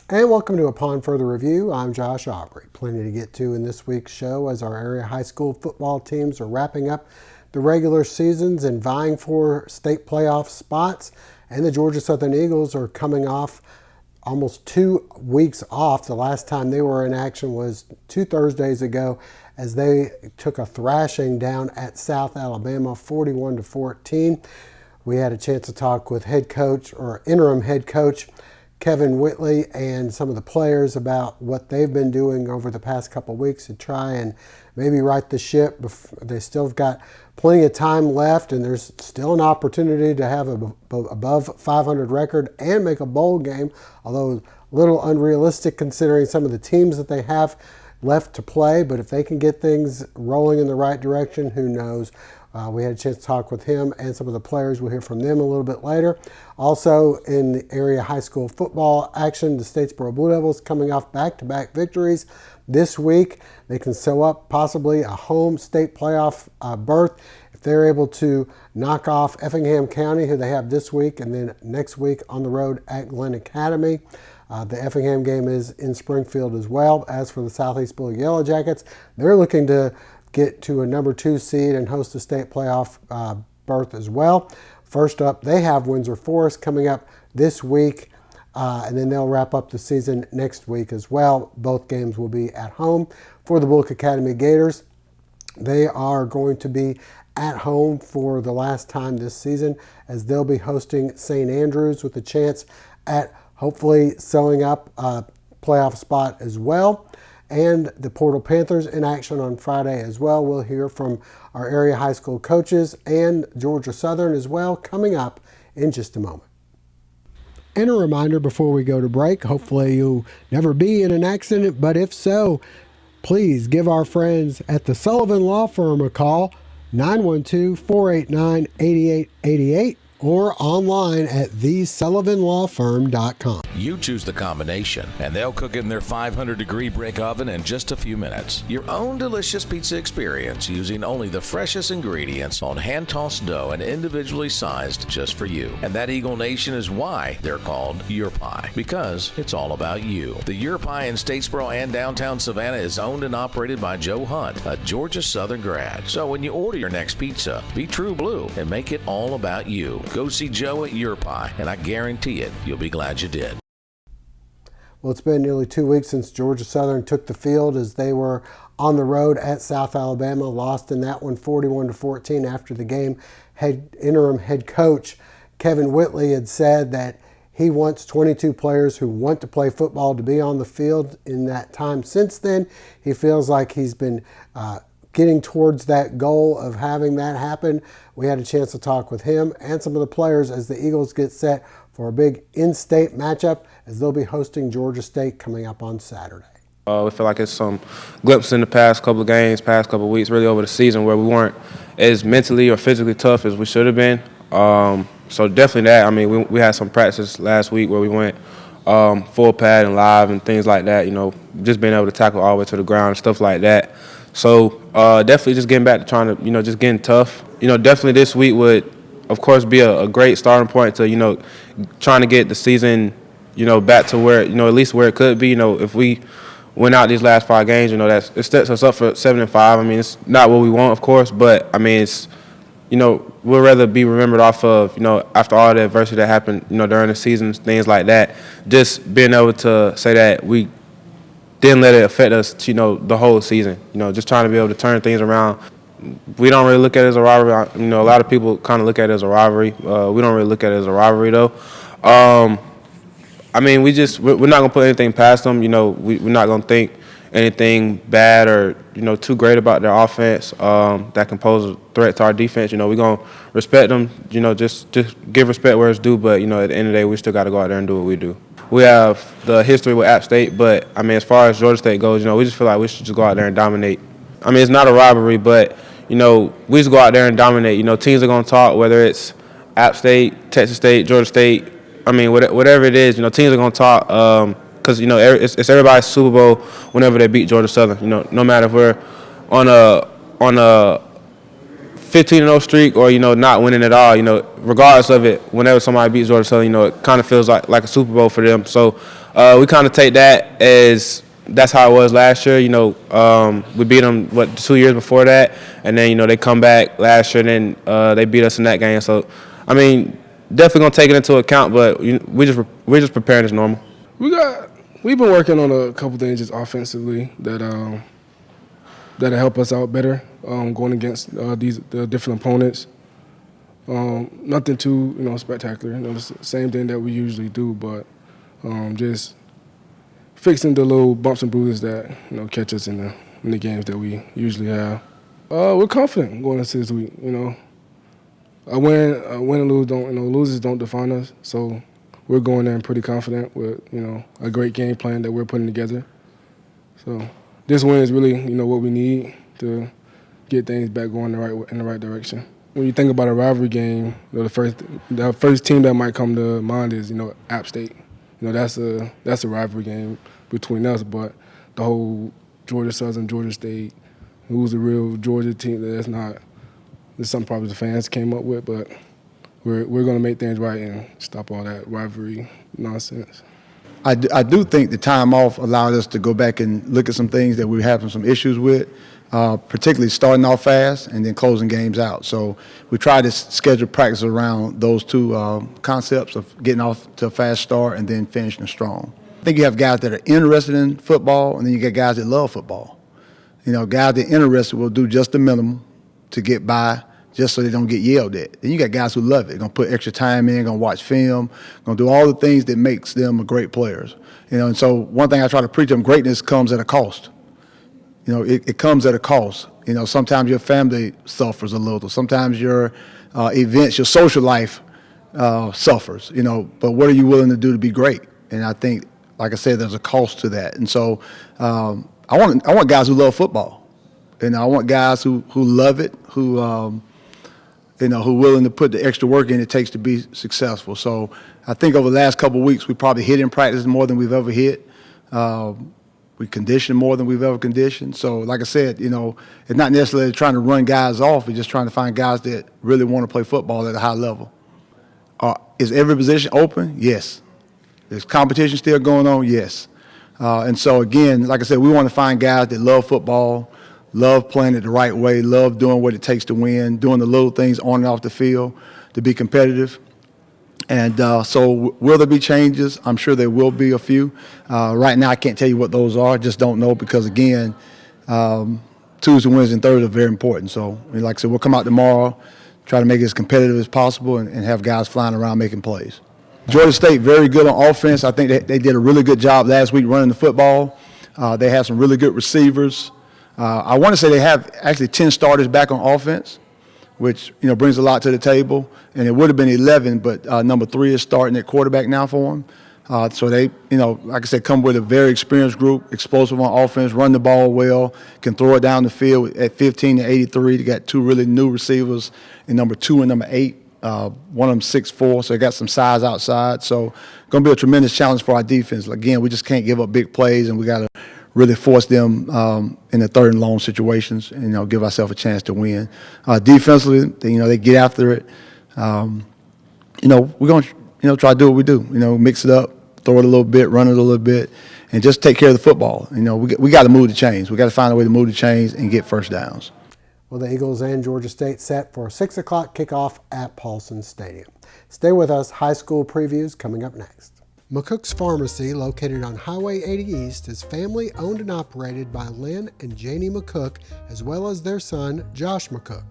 And welcome to Upon Further Review. I'm Josh Aubrey. Plenty to get to in this week's show as our area high school football teams are wrapping up the regular seasons and vying for state playoff spots. And the Georgia Southern Eagles are coming off almost 2 weeks off. The last time they were in action was 2 Thursdays ago as they took a thrashing down at South Alabama 41-14. We had a chance to talk with interim head coach Kevin Whitley and some of the players about what they've been doing over the past couple of weeks to try and maybe right the ship. They still have got plenty of time left, and there's still an opportunity to have a above 500 record and make a bowl game, although a little unrealistic considering some of the teams that they have left to play. But if they can get things rolling in the right direction, who knows? We had a chance to talk with him and some of the players. We'll hear from them a little bit later. Also, in the area high school football action, the Statesboro Blue Devils coming off back-to-back victories this week. They can sew up possibly a home state playoff berth if they're able to knock off Effingham County, who they have this week, and then next week on the road at Glen Academy. The Effingham game is in Springfield as well. As for the Southeast Bulloch Yellow Jackets, they're looking to get to a number 2 seed and host a state playoff berth as well. First up, they have Windsor Forest coming up this week, and then they'll wrap up the season next week as well. Both games will be at home. For the Bulloch Academy Gators, they are going to be at home for the last time this season as they'll be hosting St. Andrews with a chance at hopefully sewing up a playoff spot as well. And the Portal Panthers in action on Friday as well. We'll hear from our area high school coaches and Georgia Southern as well coming up in just a moment. And a reminder before we go to break, hopefully you'll never be in an accident, but if so, please give our friends at the Sullivan Law Firm a call, 912-489-8888. Or online at thesullivanlawfirm.com. You choose the combination, and they'll cook it in their 500-degree brick oven in just a few minutes. Your own delicious pizza experience using only the freshest ingredients on hand-tossed dough and individually sized just for you. And that Eagle Nation is why they're called Your Pie, because it's all about you. The Your Pie in Statesboro and downtown Savannah is owned and operated by Joe Hunt, a Georgia Southern grad. So when you order your next pizza, be true blue and make it all about you. Go see Joe at Your Pie, and I guarantee it, you'll be glad you did. Well, it's been nearly 2 weeks since Georgia Southern took the field as they were on the road at South Alabama, lost in that one 41-14 after the game. Interim head coach Kevin Whitley had said that he wants 22 players who want to play football to be on the field in that time. Since then, he feels like he's been getting towards that goal of having that happen. We had a chance to talk with him and some of the players as the Eagles get set for a big in-state matchup as they'll be hosting Georgia State coming up on Saturday. We feel like it's some glimpses in the past couple of games, past couple of weeks, really over the season where we weren't as mentally or physically tough as we should have been. So definitely that. I mean, we had some practice last week where we went full pad and live and things like that, just being able to tackle all the way to the ground and stuff like that. So definitely just getting back to trying to, just getting tough. Definitely this week would, of course, be a great starting point to, trying to get the season, back to where, at least where it could be. If we win out these last 5 games, it sets us up for 7-5. I mean, it's not what we want, of course, but I mean, it's, we'd rather be remembered off of, after all the adversity that happened, during the season, things like that. Just being able to say that we didn't let it affect us, the whole season. Just trying to be able to turn things around. We don't really look at it as a rivalry. A lot of people kind of look at it as a rivalry. We don't really look at it as a rivalry, though. I mean, we're not going to put anything past them. We're not going to think anything bad or, too great about their offense that can pose a threat to our defense. We're going to respect them, just give respect where it's due. But, at the end of the day, we still got to go out there and do what we do. We have the history with App State, but, I mean, as far as Georgia State goes, we just feel like we should just go out there and dominate. I mean, it's not a rivalry, but, we just go out there and dominate. Teams are going to talk, whether it's App State, Texas State, Georgia State. I mean, whatever it is, teams are going to talk because, it's everybody's Super Bowl whenever they beat Georgia Southern. No matter if we're on a 15-0 streak or, not winning at all, regardless of it, whenever somebody beats Georgia Southern, it kind of feels like a Super Bowl for them. So we kind of take that as that's how it was last year. We beat them 2 years before that, and then they come back last year, and then they beat us in that game. So, I mean, definitely gonna take it into account, but we're just preparing as normal. We've been working on a couple things just offensively that'll help us out better going against the different opponents. Nothing too spectacular. The same thing that we usually do, but just fixing the little bumps and bruises that catch us in the games that we usually have. We're confident going into this week. A win and lose losers don't define us. So we're going in pretty confident with a great game plan that we're putting together. So this win is really what we need to get things back going in the right direction. When you think about a rivalry game, the first team that might come to mind is App State. That's a rivalry game between us, but the whole Georgia Southern, Georgia State, who's the real Georgia team? That's something probably the fans came up with, but we're going to make things right and stop all that rivalry nonsense. I do think the time off allowed us to go back and look at some things that we were having some issues with, particularly starting off fast and then closing games out. So we tried to schedule practice around those two concepts of getting off to a fast start and then finishing strong. I think you have guys that are interested in football, and then you get guys that love football. Guys that are interested will do just the minimum to get by, just so they don't get yelled at. Then you got guys who love it, going to put extra time in, going to watch film, going to do all the things that makes them great players. And so one thing I try to preach them, greatness comes at a cost. It comes at a cost. Sometimes your family suffers a little. Sometimes your events, your social life suffers, but what are you willing to do to be great? And I think, like I said, there's a cost to that. And so I want guys who love football. I want guys who love it, who are willing to put the extra work in it takes to be successful. So I think over the last couple of weeks, we probably hit in practice more than we've ever hit. We conditioned more than we've ever conditioned. So like I said, it's not necessarily trying to run guys off. It's just trying to find guys that really want to play football at a high level. Is every position open? Yes. Is competition still going on? Yes. And so, again, like I said, we want to find guys that love football, love playing it the right way, love doing what it takes to win, doing the little things on and off the field to be competitive. And so will there be changes? I'm sure there will be a few. Right now I can't tell you what those are. I just don't know because, again, Tuesday, Wednesday, and Thursday are very important. So, like I said, we'll come out tomorrow, try to make it as competitive as possible and have guys flying around making plays. Georgia State, very good on offense. I think they did a really good job last week running the football. They have some really good receivers. I want to say they have actually 10 starters back on offense, which brings a lot to the table. And it would have been 11, but number 3 is starting at quarterback now for them. So they, like I said, come with a very experienced group, explosive on offense, run the ball well, can throw it down the field at 15 to 83. They got 2 really new receivers in number 2 and number 8. One of them 6'4", so they got some size outside. So going to be a tremendous challenge for our defense. Again, we just can't give up big plays, and we got to really force them in the third and long situations and give ourselves a chance to win. Defensively, they get after it. We're going to try to do what we do. Mix it up, throw it a little bit, run it a little bit, and just take care of the football. We got to move the chains. We got to find a way to move the chains and get first downs. Well, the Eagles and Georgia State set for a 6 o'clock kickoff at Paulson Stadium. Stay with us. High school previews coming up next. McCooks Pharmacy, located on Highway 80 East, is family owned and operated by Lynn and Janie McCook, as well as their son, Josh McCook.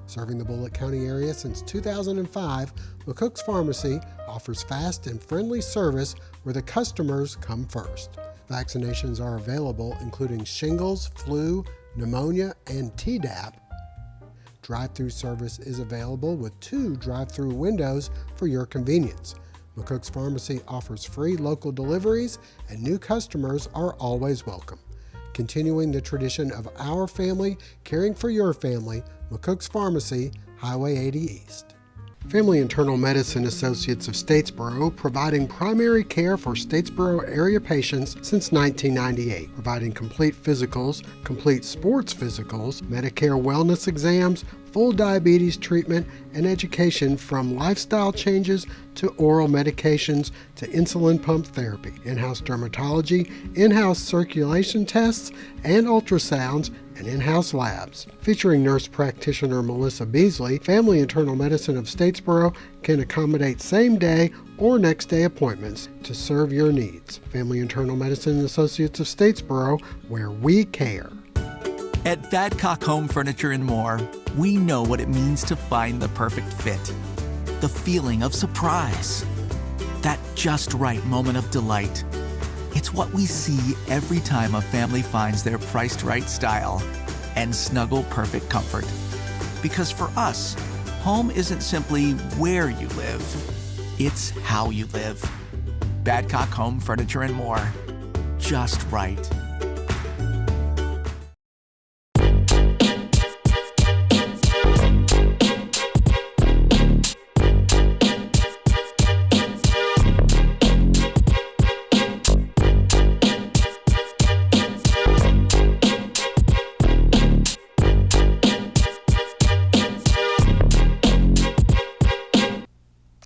Serving the Bulloch County area since 2005, McCooks Pharmacy offers fast and friendly service where the customers come first. Vaccinations are available, including shingles, flu, pneumonia, and Tdap. Drive-through service is available with 2 drive-through windows for your convenience. McCooks Pharmacy offers free local deliveries, and new customers are always welcome. Continuing the tradition of our family caring for your family, McCooks Pharmacy, Highway 80 East. Family Internal Medicine Associates of Statesboro, providing primary care for Statesboro area patients since 1998, providing complete physicals, complete sports physicals, Medicare wellness exams, full diabetes treatment, and education from lifestyle changes to oral medications to insulin pump therapy, in-house dermatology, in-house circulation tests, and ultrasounds, and in-house labs. Featuring nurse practitioner Melissa Beasley, Family Internal Medicine of Statesboro can accommodate same-day or next-day appointments to serve your needs. Family Internal Medicine Associates of Statesboro, where we care. At Badcock Home Furniture and More, we know what it means to find the perfect fit. The feeling of surprise. That just right moment of delight. It's what we see every time a family finds their priced right style and snuggle perfect comfort. Because for us, home isn't simply where you live, it's how you live. Badcock Home Furniture and More. Just right.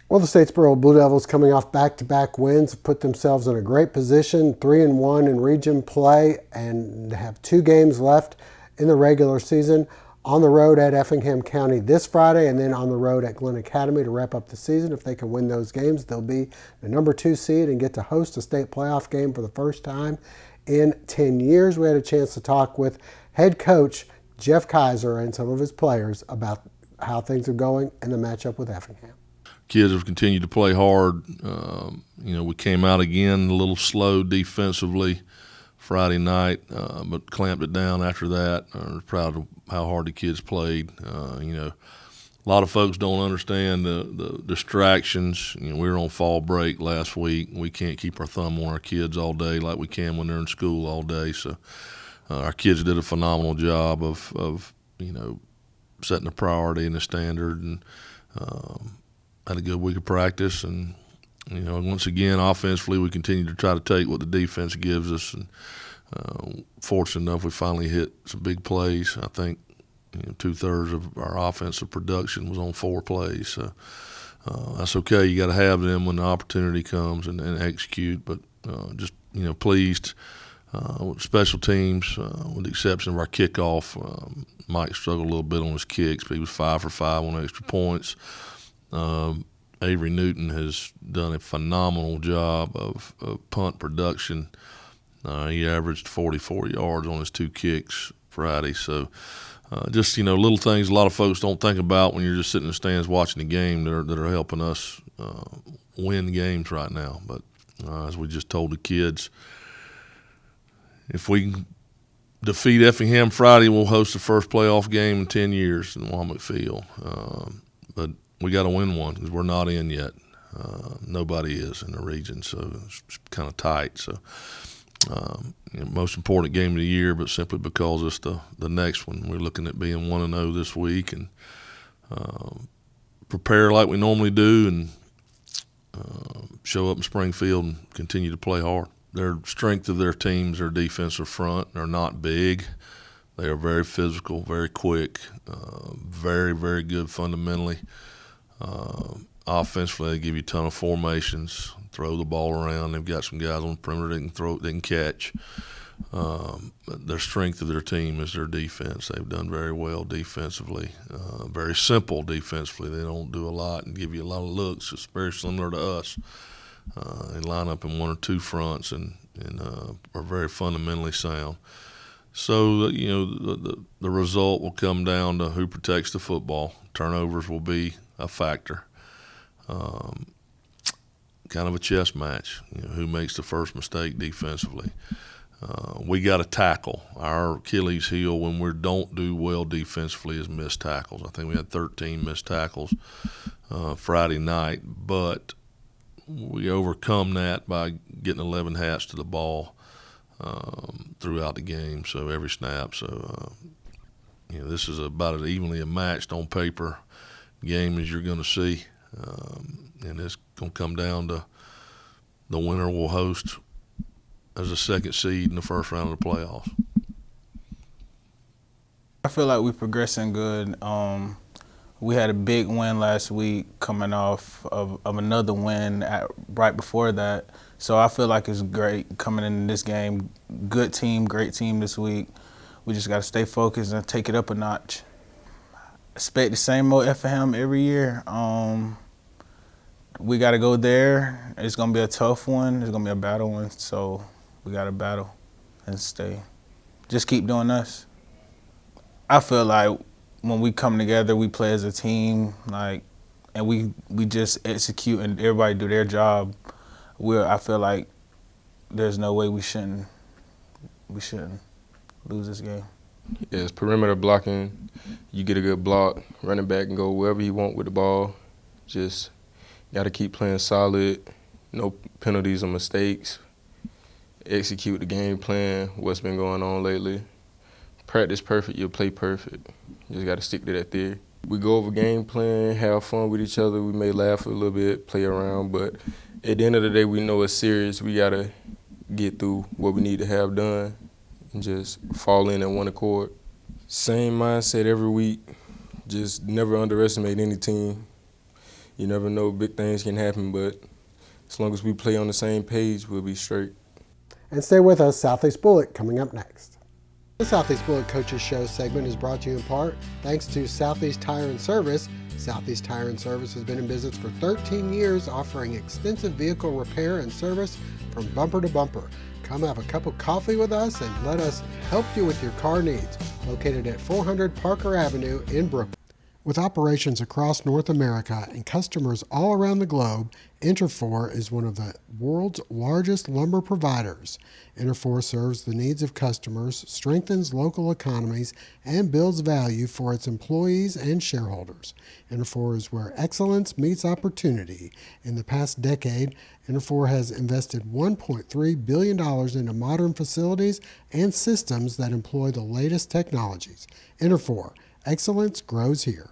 Well, the Statesboro Blue Devils, coming off back-to-back wins, have put themselves in a great position, 3-1 in region play, and have 2 games left in the regular season. On the road at Effingham County this Friday, and then on the road at Glen Academy to wrap up the season. If they can win those games, they'll be the number 2 seed and get to host a state playoff game for the first time in 10 years. We had a chance to talk with head coach Jeff Kaiser and some of his players about how things are going and the matchup with Effingham. Kids have continued to play hard. We came out again a little slow defensively Friday night, but clamped it down after that. I was proud of how hard the kids played. A lot of folks don't understand the distractions. We were on fall break last week. We can't keep our thumb on our kids all day like we can when they're in school all day. So our kids did a phenomenal job of setting the priority and the standard, and had a good week of practice. And once again, offensively, we continue to try to take what the defense gives us. And fortunate enough, we finally hit some big plays. I think 2/3 of our offensive production was on 4 plays. So that's okay. You got to have them when the opportunity comes and execute. But just pleased with special teams, with the exception of our kickoff. Mike struggled a little bit on his kicks, but he was 5 for 5 on extra points. Avery Newton has done a phenomenal job of punt production. He averaged 44 yards on his 2 kicks Friday. So just little things a lot of folks don't think about when you're just sitting in the stands watching the game that are helping us win games right now. But as we just told the kids, if we can defeat Effingham Friday, we'll host the first playoff game in 10 years in Walmart Field. But we got to win one because we're not in yet. Nobody is in the region, so it's kind of tight. So most important game of the year, but simply because it's the next one. We're looking at being 1-0 this week and prepare like we normally do and show up in Springfield and continue to play hard. Their strength of their teams, their defensive front, they're not big. They are very physical, very quick, very, very good fundamentally. Offensively, they give you a ton of formations, throw the ball around. They've got some guys on the perimeter that can throw, they can catch. But their strength of their team is their defense. They've done very well defensively, very simple defensively. They don't do a lot and give you a lot of looks. It's very similar to us. They line up in 1 or 2 fronts and are very fundamentally sound. So, the result will come down to who protects the football. Turnovers will be a factor. Kind of a chess match, who makes the first mistake defensively. We got to tackle. Our Achilles heel when we don't do well defensively is missed tackles. I think we had 13 missed tackles Friday night, but we overcome that by getting 11 hats to the ball throughout the game, so every snap. So, this is about as evenly matched on paper game as you're going to see, and it's going to come down to the winner will host as a second seed in the first round of the playoffs. I feel like we're progressing good. We had a big win last week coming off of another win right before that. So I feel like it's great coming into this game. Good team, great team this week. We just got to stay focused and take it up a notch. Expect the same old Effingham every year. We got to go there. It's going to be a tough one. It's going to be a battle one. So we got to battle and just keep doing us. I feel like when we come together, we play as a team, and we just execute and everybody do their job. I feel like there's no way we shouldn't lose this game. Yeah, it's perimeter blocking. You get a good block, running back and go wherever you want with the ball. Just got to keep playing solid, no penalties or mistakes. Execute the game plan, what's been going on lately. Practice perfect, you'll play perfect. You just got to stick to that theory. We go over game plan, have fun with each other. We may laugh a little bit, play around, but at the end of the day, we know it's serious. We got to get through what we need to have done and just fall in at one accord. Same mindset every week. Just never underestimate any team. You never know, big things can happen, but as long as we play on the same page, we'll be straight. And stay with us, Southeast Bulloch coming up next. The Southeast Bulloch Coaches Show segment is brought to you in part thanks to Southeast Tire and Service. Southeast Tire and Service has been in business for 13 years, offering extensive vehicle repair and service from bumper to bumper. Come have a cup of coffee with us and let us help you with your car needs. Located at 400 Parker Avenue in Brooklyn. With operations across North America and customers all around the globe, Interfor is one of the world's largest lumber providers. Interfor serves the needs of customers, strengthens local economies, and builds value for its employees and shareholders. Interfor is where excellence meets opportunity. In the past decade, Interfor has invested $1.3 billion into modern facilities and systems that employ the latest technologies. Interfor, excellence grows here.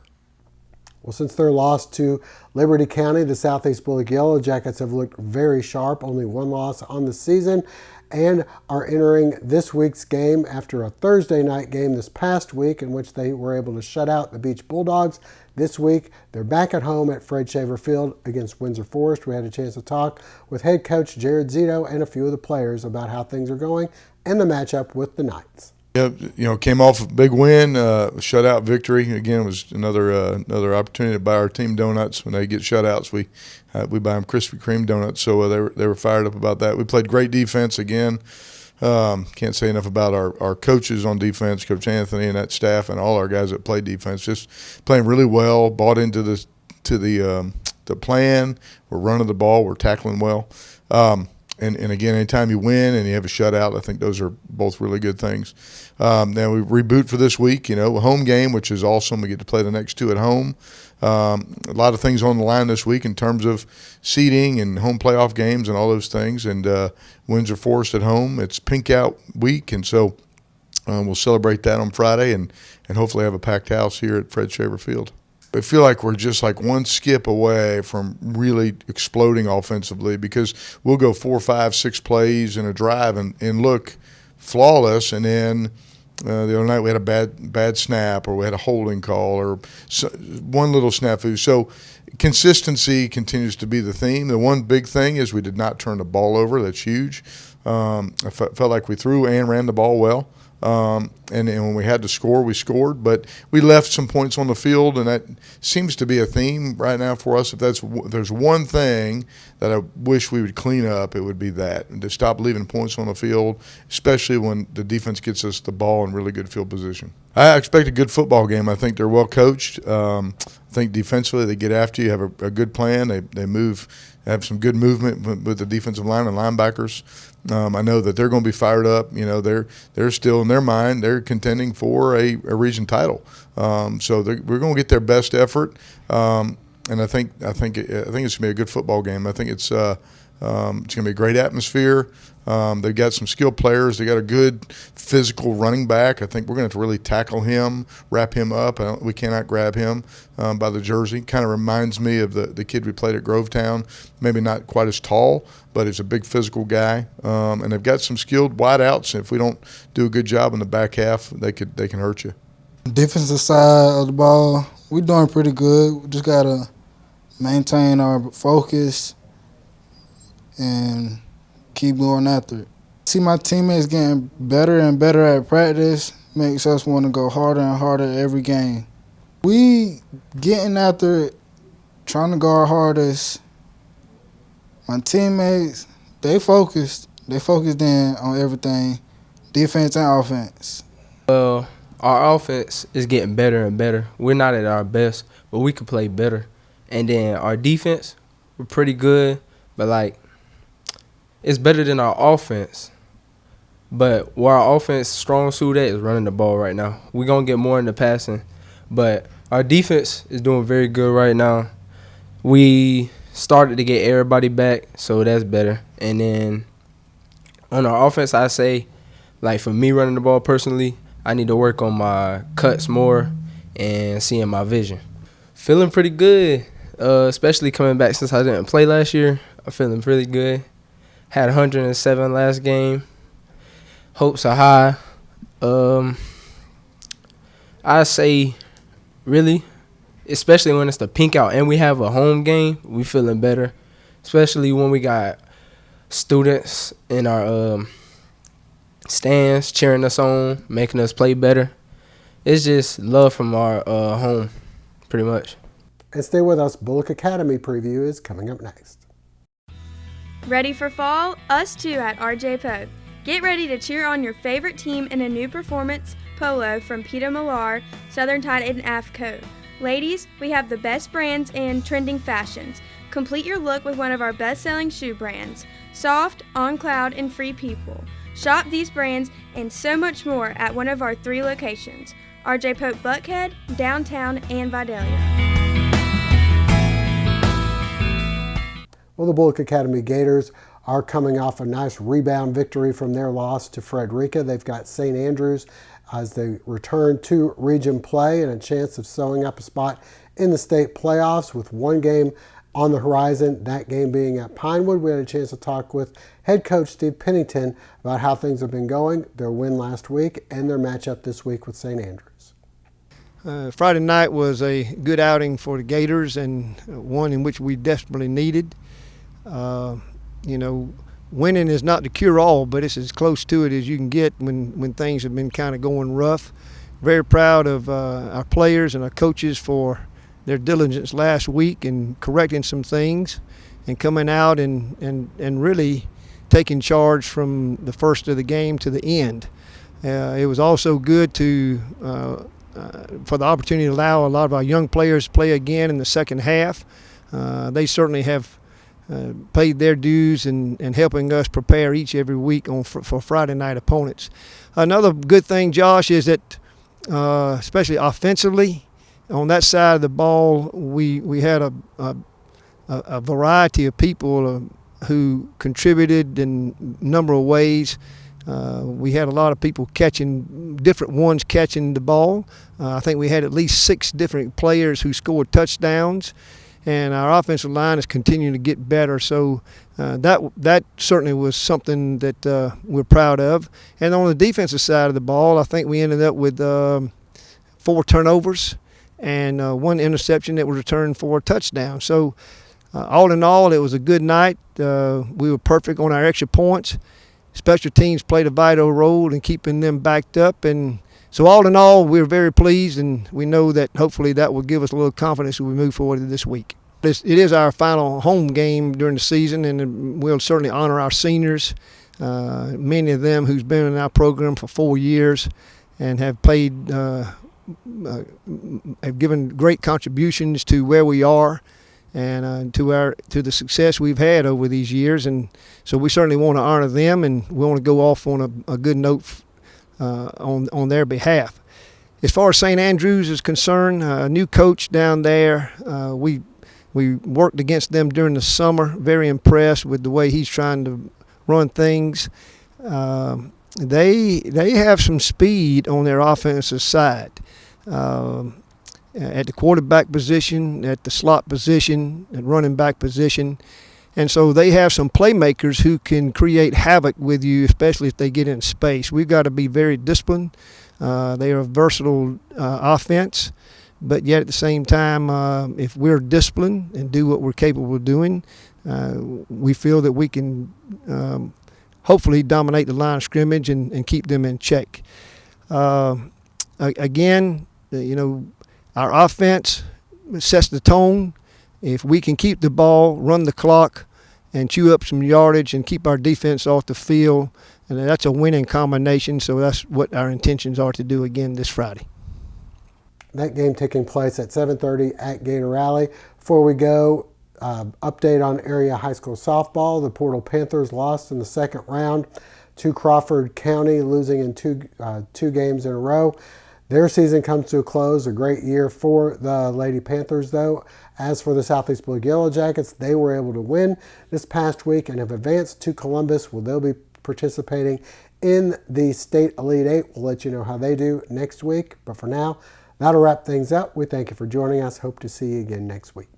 Well, since their loss to Liberty County, the Southeast Bulloch Yellow Jackets have looked very sharp, only one loss on the season, and are entering this week's game after a Thursday night game this past week in which they were able to shut out the Beach Bulldogs. This week, they're back at home at Fred Shaver Field against Windsor Forest. We had a chance to talk with head coach Jared Zito and a few of the players about how things are going and the matchup with the Knights. Yeah, came off a big win, shutout victory. Again, it was another opportunity to buy our team donuts. When they get shutouts, we buy them Krispy Kreme donuts. So they were fired up about that. We played great defense again. Can't say enough about our coaches on defense, Coach Anthony and that staff, and all our guys that play defense. Just playing really well, bought into the plan. We're running the ball, we're tackling well. And again, anytime you win and you have a shutout, I think those are both really good things. Now we reboot for this week, a home game, which is awesome. We get to play the next two at home. A lot of things on the line this week in terms of seeding and home playoff games and all those things. And Windsor Forest at home. It's pink out week, and so we'll celebrate that on Friday and hopefully have a packed house here at Fred Shaver Field. I feel like we're just like one skip away from really exploding offensively because we'll go 4, 5, 6 plays in a drive and look flawless, and then the other night we had a bad snap or we had a holding call or one little snafu. So consistency continues to be the theme. The one big thing is we did not turn the ball over. That's huge. I felt like we threw and ran the ball well. And when we had to score, we scored, but we left some points on the field, and that seems to be a theme right now for us. If there's one thing that I wish we would clean up, it would be that, and to stop leaving points on the field, especially when the defense gets us the ball in really good field position. I expect a good football game. I think they're well coached. I think defensively they get after you, have a good plan. They move, have some good movement with the defensive line and linebackers. I know that they're going to be fired up. They're still in their mind. They're contending for a region title. So we're going to get their best effort. And I think it's going to be a good football game. I think it's going to be a great atmosphere. They've got some skilled players. They got a good physical running back. I think we're going to have to really tackle him, wrap him up. We cannot grab him by the jersey. Kind of reminds me of the kid we played at Grovetown. Maybe not quite as tall, but he's a big physical guy. And they've got some skilled wideouts. If we don't do a good job in the back half, they can hurt you. Defensive side of the ball, we're doing pretty good. We just got to maintain our focus and keep going after it. See my teammates getting better and better at practice makes us want to go harder and harder every game. We getting after it, trying to go our hardest. My teammates, they focused in on everything, defense and offense. Our offense is getting better and better. We're not at our best, but we could play better. And then our defense, we're pretty good, but it's better than our offense. But where our offense strong suit at is running the ball right now. We're going to get more into passing, but our defense is doing very good right now. We started to get everybody back, so that's better. And then on our offense, I say, for me running the ball personally, I need to work on my cuts more and seeing my vision. Feeling pretty good, especially coming back since I didn't play last year. I'm feeling really good. Had 107 last game. Hopes are high. I say, really, especially when it's the pink out and we have a home game, we feeling better, especially when we got students in our stands cheering us on, making us play better. It's just love from our home, pretty much. And stay with us. Bulloch Academy preview is coming up next. Ready for fall? Us too at RJ Poe. Get ready to cheer on your favorite team in a new performance polo from Peter Millar, Southern Tide and AFCO. Ladies, we have the best brands and trending fashions. Complete your look with one of our best-selling shoe brands, Soft, On Cloud, and Free People. Shop these brands and so much more at one of our 3 locations, RJ Pope Buckhead, Downtown, and Vidalia. Well, the Bulloch Academy Gators are coming off a nice rebound victory from their loss to Frederica. They've got St. Andrews as they return to region play and a chance of sewing up a spot in the state playoffs with one game on the horizon, that game being at Pinewood. We had a chance to talk with head coach Steve Pennington about how things have been going, their win last week, and their matchup this week with St. Andrews. Friday night was a good outing for the Gators and one in which we desperately needed. Winning is not the cure-all, but it's as close to it as you can get when things have been kind of going rough. Very proud of our players and our coaches for their diligence last week and correcting some things and coming out and really taking charge from the first of the game to the end. It was also good for the opportunity to allow a lot of our young players to play again in the second half. They certainly have paid their dues in helping us prepare every week for Friday night opponents. Another good thing, Josh, is that especially offensively, on that side of the ball, we had a variety of people who contributed in a number of ways. We had a lot of people catching the ball. I think we had at least 6 different players who scored touchdowns, and our offensive line is continuing to get better. So that certainly was something that we're proud of. And on the defensive side of the ball, I think we ended up with 4 turnovers and 1 interception that was returned for a touchdown. So all in all, it was a good night. We were perfect on our extra points. Special teams played a vital role in keeping them backed up. And so all in all, we're very pleased, and we know that hopefully that will give us a little confidence as we move forward this week. It is our final home game during the season, and we'll certainly honor our seniors, many of them who's been in our program for 4 years and have played have given great contributions to where we are and to the success we've had over these years. And so we certainly want to honor them, and we want to go off on a good note on their behalf. As far as St. Andrews is concerned, a new coach down there. We worked against them during the summer. Very impressed with the way he's trying to run things. They have some speed on their offensive side. At the quarterback position, at the slot position, at running back position. And so they have some playmakers who can create havoc with you, especially if they get in space. We've got to be very disciplined. They are a versatile offense, but yet at the same time, if we're disciplined and do what we're capable of doing, we feel that we can hopefully dominate the line of scrimmage and keep them in check. Again, our offense sets the tone. If we can keep the ball, run the clock, and chew up some yardage and keep our defense off the field, and that's a winning combination. So that's what our intentions are to do again this Friday. That game taking place at 7:30 at Gator Rally. Before we go, update on area high school softball. The Portal Panthers lost in the second round to Crawford County, losing in two games in a row. Their season comes to a close. A great year for the Lady Panthers, though. As for the Southeast Blue Yellow Jackets, they were able to win this past week and have advanced to Columbus, where they'll be participating in the State Elite Eight. We'll let you know how they do next week. But for now, that'll wrap things up. We thank you for joining us. Hope to see you again next week.